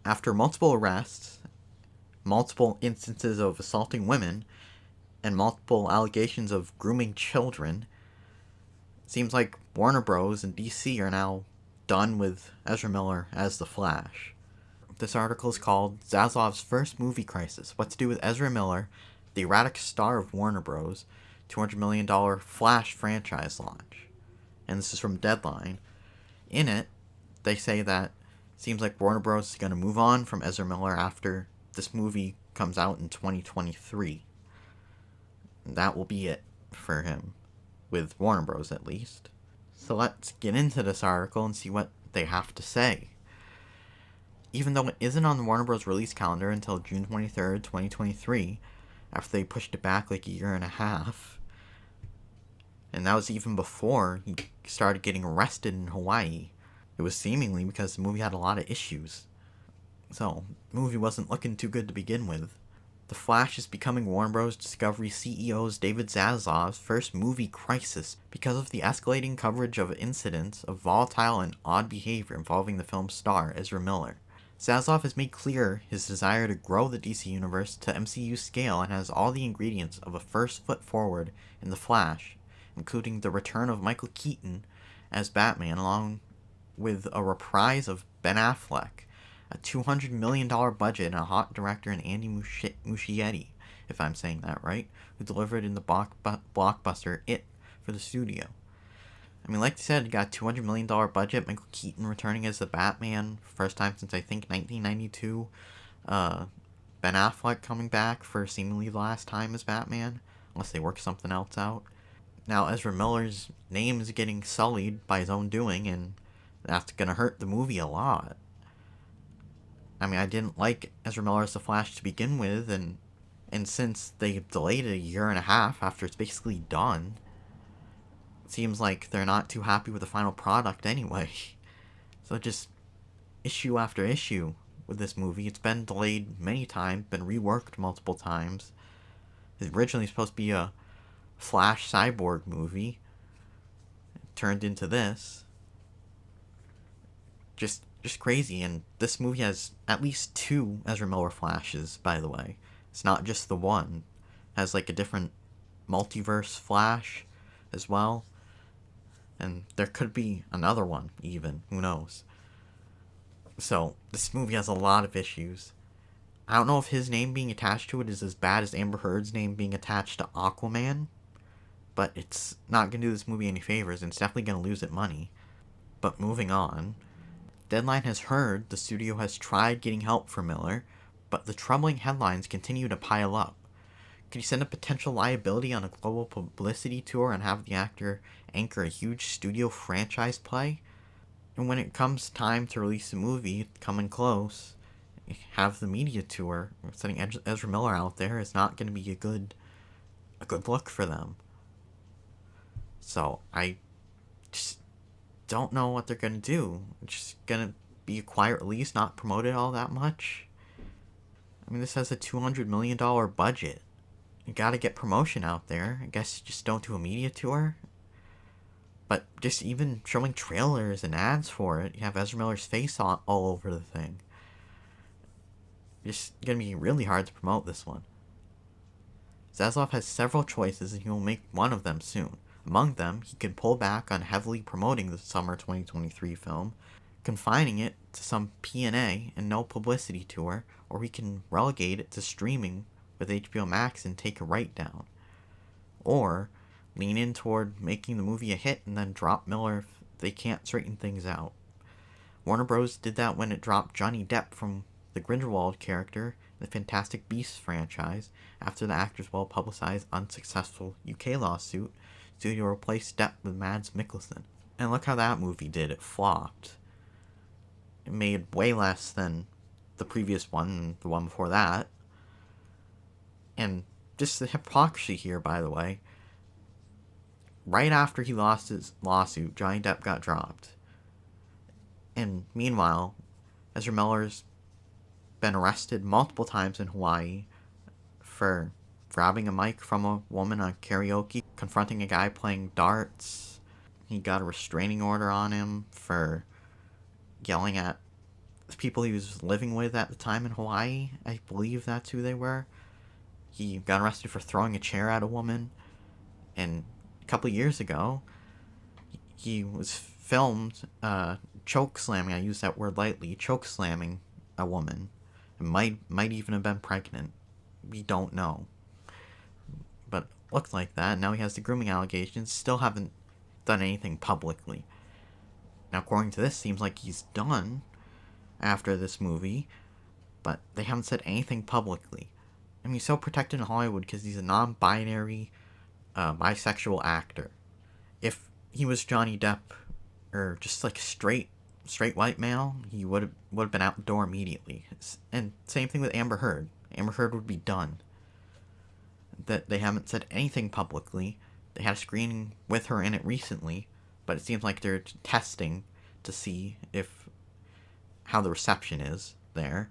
After multiple arrests, multiple instances of assaulting women, and multiple allegations of grooming children, it seems like Warner Bros. And DC are now done with Ezra Miller as the Flash. This article is called Zaslav's First Movie Crisis: What to Do with Ezra Miller, the erratic star of Warner Bros., $200 million Flash franchise launch. And this is from Deadline. In it, they say that it seems like Warner Bros. Is going to move on from Ezra Miller after this movie comes out in 2023. And that will be it for him, with Warner Bros. At least. So let's get into this article and see what they have to say. Even though it isn't on the Warner Bros. Release calendar until June 23rd, 2023, after they pushed it back like a year and a half, and that was even before he started getting arrested in Hawaii. It was seemingly because the movie had a lot of issues. So, the movie wasn't looking too good to begin with. The Flash is becoming Warner Bros. Discovery CEO's David Zaslav's first movie crisis because of the escalating coverage of incidents of volatile and odd behavior involving the film's star, Ezra Miller. Zaslav has made clear his desire to grow the DC universe to MCU scale and has all the ingredients of a first foot forward in The Flash, including the return of Michael Keaton as Batman, along with a reprise of Ben Affleck, a $200 million budget, and a hot director in Andy Muschietti, if I'm saying that right, who delivered in the blockbuster It for the studio. I mean, like I said, you got a $200 million budget, Michael Keaton returning as the Batman, first time since I think 1992, Ben Affleck coming back for seemingly the last time as Batman, unless they work something else out. Now Ezra Miller's name is getting sullied by his own doing, and that's going to hurt the movie a lot. I mean, I didn't like Ezra Miller as the Flash to begin with, and since they delayed it a year and a half after it's basically done, it seems like they're not too happy with the final product anyway. So just issue after issue with this movie. It's been delayed many times, been reworked multiple times. It's originally supposed to be a Flash Cyborg movie. It turned into this. Just crazy, and this movie has at least 2 Ezra Miller Flashes, by the way. It's not just the one. It has like a different multiverse Flash as well. And there could be another one, even. Who knows? So, this movie has a lot of issues. I don't know if his name being attached to it is as bad as Amber Heard's name being attached to Aquaman, but it's not going to do this movie any favors, and it's definitely going to lose it money. But moving on, Deadline has heard the studio has tried getting help for Miller, but the troubling headlines continue to pile up. Could he send a potential liability on a global publicity tour and have the actor anchor a huge studio franchise play? And when it comes time to release the movie, coming close, have the media tour, sending Ezra Miller out there is not going to be a good look for them. So, I just don't know what they're going to do. It's just going to be a quiet release, not promoted all that much. I mean, this has a $200 million budget. You gotta get promotion out there. I guess you just don't do a media tour. But just even showing trailers and ads for it, you have Ezra Miller's face all over the thing. It's gonna be really hard to promote this one. Zaslav has several choices and he will make one of them soon. Among them, he can pull back on heavily promoting the summer 2023 film, confining it to some P&A and no publicity tour, or he can relegate it to streaming with HBO Max and take a write-down. Or lean in toward making the movie a hit and then drop Miller if they can't straighten things out. Warner Bros. Did that when it dropped Johnny Depp from the Grindelwald character in the Fantastic Beasts franchise after the actor's well-publicized unsuccessful UK lawsuit. Studio replaced Depp with Mads Mikkelsen. And look how that movie did. It flopped. It made way less than the previous one and the one before that. And just the hypocrisy here, by the way. Right after he lost his lawsuit, Johnny Depp got dropped. And meanwhile, Ezra Miller's been arrested multiple times in Hawaii for grabbing a mic from a woman on karaoke, confronting a guy playing darts. He got a restraining order on him for yelling at the people he was living with at the time in Hawaii. I believe that's who they were. He got arrested for throwing a chair at a woman, and a couple of years ago, he was filmed choke slamming. I use that word lightly. Choke slamming a woman. It might even have been pregnant. We don't know, but looked like that. Now he has the grooming allegations. Still haven't done anything publicly. Now, according to this, seems like he's done after this movie, but they haven't said anything publicly. I mean, he's so protected in Hollywood because he's a non-binary, bisexual actor. If he was Johnny Depp, or just like straight white male, he would have been out the door immediately. And same thing with Amber Heard. Amber Heard would be done. That they haven't said anything publicly. They had a screening with her in it recently, but it seems like they're testing to see how the reception is there.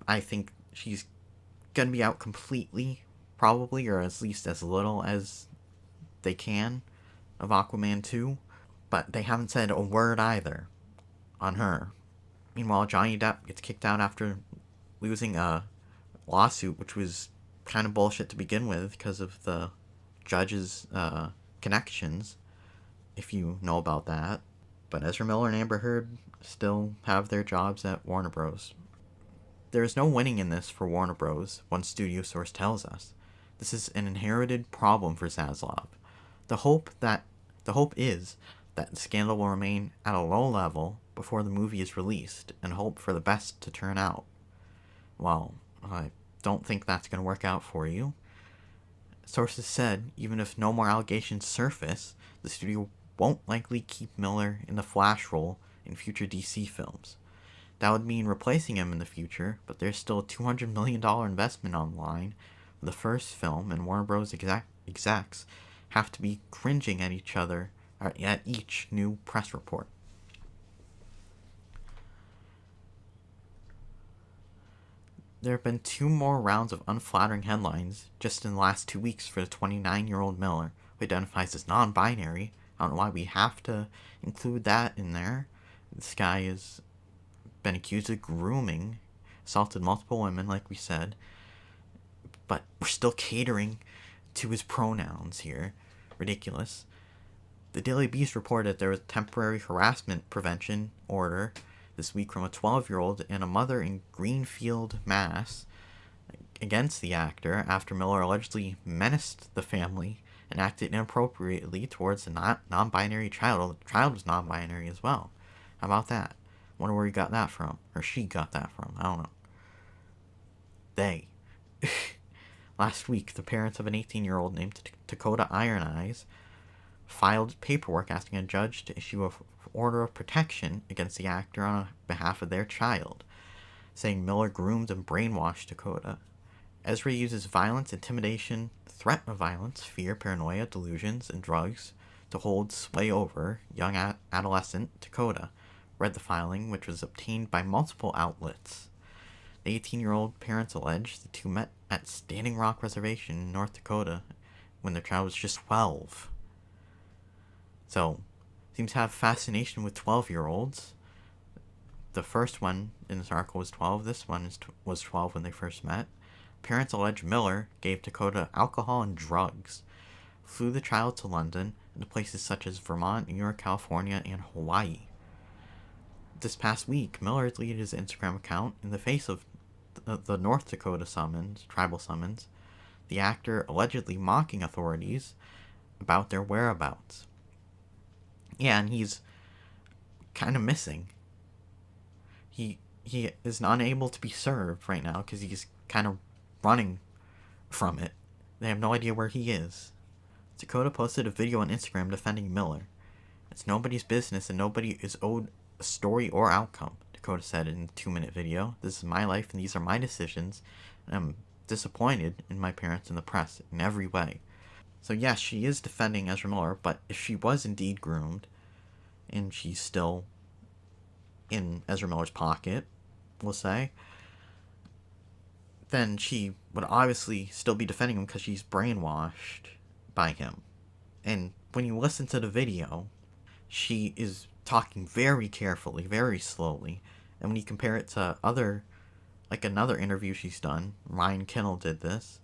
I think she's gonna be out completely, probably, or at least as little as they can of Aquaman 2, but they haven't said a word either on her. Meanwhile, Johnny Depp gets kicked out after losing a lawsuit, which was kind of bullshit to begin with because of the judge's connections, if you know about that. But Ezra Miller and Amber Heard still have their jobs at Warner Bros. There is no winning in this for Warner Bros., one studio source tells us. This is an inherited problem for Zaslav. The hope is that the scandal will remain at a low level before the movie is released, and hope for the best to turn out. Well, I don't think that's going to work out for you. Sources said even if no more allegations surface, the studio won't likely keep Miller in the Flash role in future DC films. That would mean replacing him in the future, but there's still a $200 million investment on the line for the first film, and Warner Bros. Execs have to be cringing at each other at each new press report. There have been 2 more rounds of unflattering headlines just in the last 2 weeks for the 29-year-old Miller, who identifies as non-binary. I don't know why we have to include that in there. This guy has been accused of grooming, assaulted multiple women, like we said, but we're still catering to his pronouns here. Ridiculous. The Daily Beast reported there was a temporary harassment prevention order this week from a 12-year-old and a mother in Greenfield, Mass. against the actor after Miller allegedly menaced the family and acted inappropriately towards a non-binary child. The child was non-binary as well. How about that? Wonder where he got that from. Or she got that from. I don't know. They. Last week, the parents of an 18-year-old named Dakota Iron Eyes filed paperwork asking a judge to issue an order of protection against the actor on behalf of their child, saying Miller groomed and brainwashed Dakota. Ezra uses violence, intimidation, threat of violence, fear, paranoia, delusions, and drugs to hold sway over young adolescent Dakota, read the filing, which was obtained by multiple outlets. The 18-year-old parents allege the two met at Standing Rock Reservation in North Dakota when their child was just 12. So, seems to have fascination with 12-year-olds. The first one in this article was 12. This one was 12 when they first met. Parents allege Miller gave Dakota alcohol and drugs, flew the child to London, and to places such as Vermont, New York, California, and Hawaii. This past week, Miller deleted his Instagram account in the face of the North Dakota tribal summons, the actor allegedly mocking authorities about their whereabouts. Yeah, and he's kind of missing. He is unable to be served right now because he's kind of running from it. They have no idea where he is. Dakota posted a video on Instagram defending Miller. It's nobody's business and nobody is owed a story or outcome, Dakota said in a 2-minute video. This is my life and these are my decisions, and I'm disappointed in my parents and the press in every way. So yes, she is defending Ezra Miller, but if she was indeed groomed, and she's still in Ezra Miller's pocket, we'll say, then she would obviously still be defending him because she's brainwashed by him. And when you listen to the video, she is talking very carefully, very slowly, And when you compare it to another interview she's done, Ryan Kinnell did this.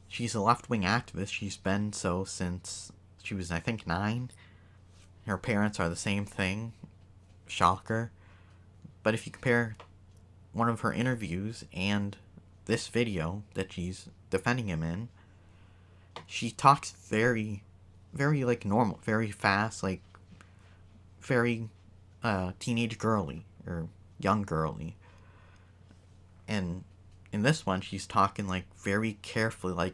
She's a left-wing activist. She's been so since she was, I think, 9. Her parents are the same thing. Shocker. But if you compare one of her interviews and this video that she's defending him in, she talks very, very, normal, very fast, very teenage girly, or young girly. And in this one, she's talking, very carefully,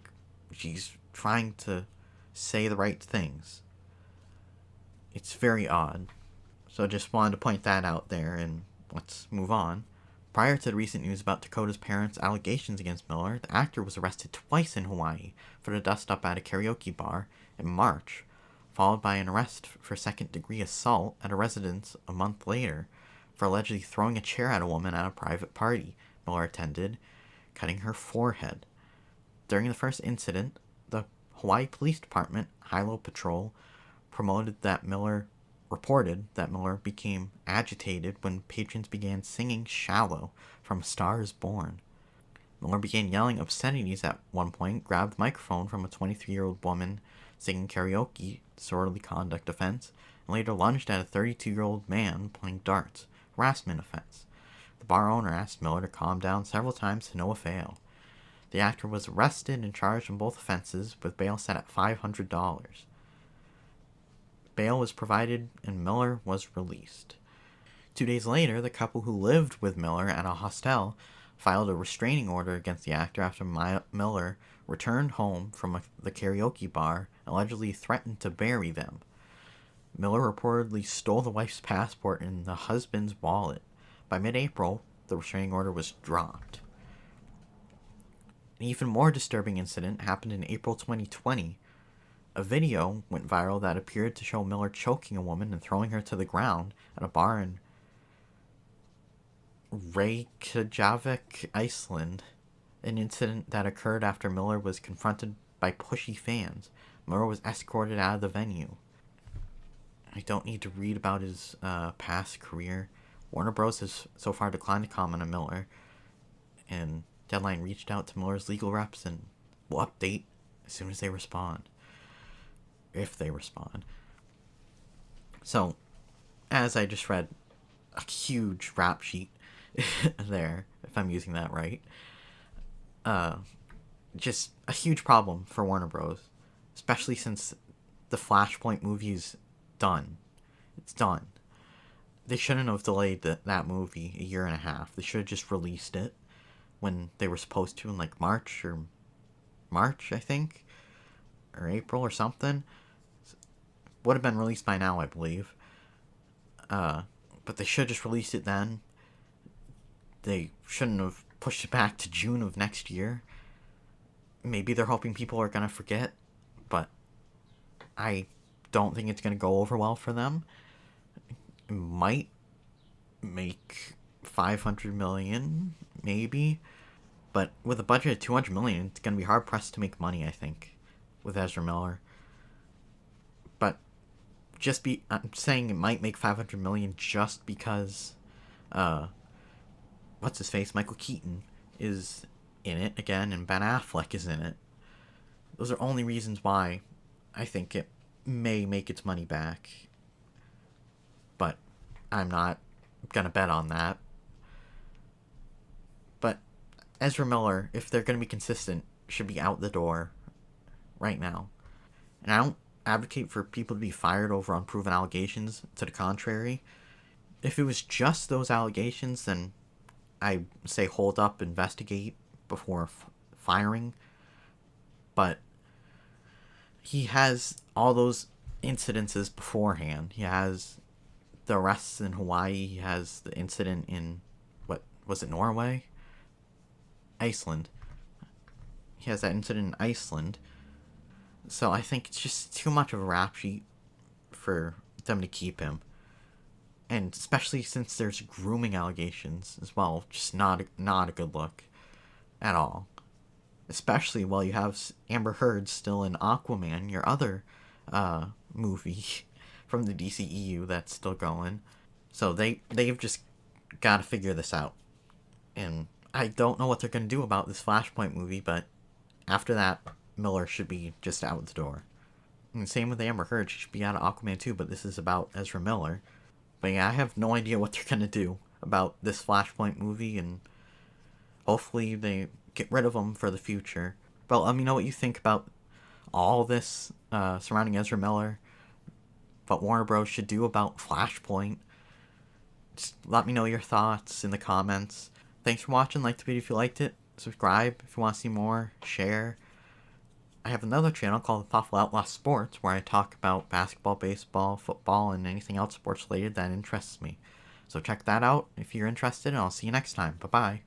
she's trying to say the right things. It's very odd. So I just wanted to point that out there, and let's move on. Prior to the recent news about Dakota's parents' allegations against Miller, the actor was arrested twice in Hawaii for the dust-up at a karaoke bar in March, followed by an arrest for second-degree assault at a residence a month later for allegedly throwing a chair at a woman at a private party Miller attended, cutting her forehead. During the first incident, the Hawaii Police Department Hilo Patrol reported that Miller became agitated when patrons began singing Shallow from A Star Is Born. Miller began yelling obscenities at one point, grabbed the microphone from a 23-year-old woman singing karaoke, disorderly conduct offense, and later lunged at a 32-year-old man playing darts, harassment offense. The bar owner asked Miller to calm down several times to no avail. The actor was arrested and charged on both offenses, with bail set at $500. Bail was provided and Miller was released. 2 days later, the couple who lived with Miller at a hostel filed a restraining order against the actor after Miller returned home from the karaoke bar and allegedly threatened to bury them. Miller reportedly stole the wife's passport and the husband's wallet. By mid-April, the restraining order was dropped. An even more disturbing incident happened in April 2020. A video went viral that appeared to show Miller choking a woman and throwing her to the ground at a bar in Reykjavik, Iceland, an incident that occurred after Miller was confronted by pushy fans. Miller was escorted out of the venue. I don't need to read about his past career. Warner Bros. Has so far declined to comment on Miller, and Deadline reached out to Miller's legal reps and will update as soon as they respond. If they respond. So, as I just read, a huge rap sheet there, if I'm using that right. Just a huge problem for Warner Bros. Especially since the Flashpoint movie's done. It's done. They shouldn't have delayed that movie a year and a half. They should have just released it when they were supposed to in March, I think, or April or something. Would have been released by now, I believe. But they should have just released it then. They shouldn't have pushed it back to June of next year. Maybe they're hoping people are going to forget, but I don't think it's going to go over well for them. It might make $500 million, maybe. But with a budget of $200 million, it's going to be hard-pressed to make money, I think, with Ezra Miller. But I'm saying it might make $500 million just because, what's-his-face, Michael Keaton is in it again, and Ben Affleck is in it. Those are only reasons why I think it may make its money back. But I'm not gonna bet on that. But Ezra Miller, if they're gonna be consistent, should be out the door right now. And I don't advocate for people to be fired over unproven allegations. To the contrary, if it was just those allegations, then I say hold up, investigate before firing. But he has all those incidences beforehand. He has the arrests in Hawaii. He has the incident in, what was it, Norway? Iceland. He has that incident in Iceland. So I think it's just too much of a rap sheet for them to keep him. And especially since there's grooming allegations as well. Just not a good look at all. Especially while you have Amber Heard still in Aquaman, your other movie from the DCEU that's still going. So they've just gotta figure this out. And I don't know what they're gonna do about this Flashpoint movie, but after that, Miller should be just out the door. And same with Amber Heard, she should be out of Aquaman too, but this is about Ezra Miller. But yeah, I have no idea what they're gonna do about this Flashpoint movie, and hopefully they get rid of him for the future. But let me know what you think about all this surrounding Ezra Miller, what Warner Bros. Should do about Flashpoint. Just let me know your thoughts in the comments. Thanks for watching. Like the video if you liked it. Subscribe if you want to see more. Share. I have another channel called Thoughtful Outlaw Sports where I talk about basketball, baseball, football, and anything else sports related that interests me. So check that out if you're interested, and I'll see you next time. Bye-bye.